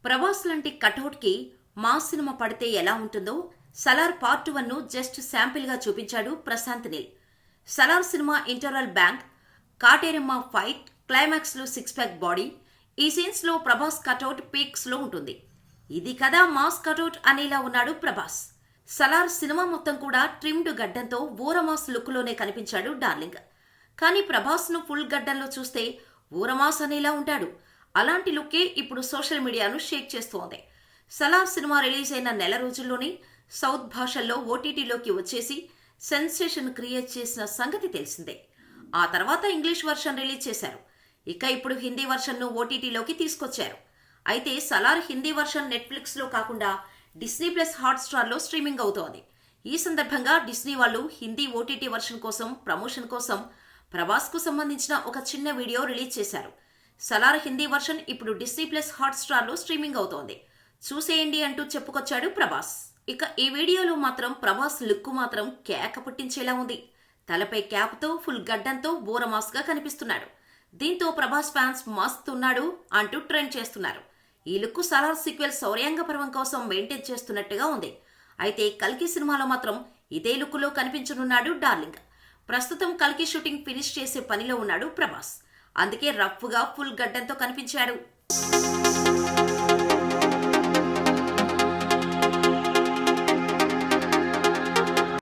ప్రభాస్ లాంటి కటౌట్కి mass cinema పడితే ఎలా ఉంటుందో సలార్ పార్ట్ 1ను జస్ట్ శాంపిల్గా చూపించాడు Prashanth Neel. Salaar cinema interval bank, Kateramma fight, క్లైమాక్స్లో సిక్స్ ప్యాక్ బాడీ, ఈ సీన్స్లో ప్రభాస్ కటౌట్ పీక్స్లో ఉంటుంది. ఇది కదా మాస్ కటౌట్ అనేలా ఉన్నాడు ప్రభాస్. సలార్ సినిమా మొత్తం కూడా ట్రిమ్డ్ గడ్డంతో ఊరమాస్ లుక్లోనే కనిపించాడు డార్లింగ్. కానీ ప్రభాస్ను ఫుల్ గడ్డంలో చూస్తే ఊరమాస్ అనేలా ఉంటాడు. అలాంటి లుక్కే ఇప్పుడు సోషల్ మీడియాను షేక్ చేస్తోంది. సలార్ సినిమా రిలీజ్ అయిన నెల రోజుల్లోనే సౌత్ భాషల్లో ఓటీటీలోకి వచ్చేసి సెన్సేషన్ క్రియేట్ చేసిన సంగతి తెలిసిందే. ఆ తర్వాత ఇంగ్లీష్ వర్షన్ రిలీజ్ చేశారు. ఇక ఇప్పుడు హిందీ వర్షన్ను ఓటీటీలోకి తీసుకొచ్చారు. అయితే సలార్ హిందీ వర్షన్ నెట్ఫ్లిక్స్లో కాకుండా డిస్నీ ప్లస్ హాట్స్టార్లో స్ట్రీమింగ్ అవుతోంది. ఈ సందర్భంగా డిస్నీ వాళ్ళు హిందీ ఓటీటీ వర్షన్ కోసం ప్రమోషన్ కోసం ప్రభాస్కు సంబంధించిన ఒక చిన్న వీడియో రిలీజ్ చేశారు. సలార్ హిందీ వర్షన్ ఇప్పుడు డిస్నీ ప్లస్ హాట్స్టార్లో స్ట్రీమింగ్ అవుతోంది. చూసేయండి అంటూ చెప్పుకొచ్చాడు ప్రభాస్. ఇక ఈ వీడియోలో మాత్రం ప్రభాస్ లుక్ మాత్రం కేక పుట్టించేలా ఉంది. తలపై క్యాప్తో ఫుల్ గడ్డంతో బోరమాస్గా కనిపిస్తున్నాడు. దీంతో ప్రభాస్ ఫ్యాన్స్ మస్త్ ఉన్నాడు అంటూ ట్రెండ్ చేస్తున్నారు. ఈ లుక్ సలార్ సీక్వెల్ శౌర్యాంగ పర్వం కోసం మెయింటైన్ చేస్తున్నట్టుగా ఉంది. అయితే కల్కి సినిమాలో మాత్రం ఇదే లుక్లో కనిపించనున్నాడు డార్లింగ్. ప్రస్తుతం కల్కి షూటింగ్ ఫినిష్ చేసే పనిలో ఉన్నాడు ప్రభాస్. అందుకే రఫ్గా ఫుల్ గడ్డంతో కనిపించాడు.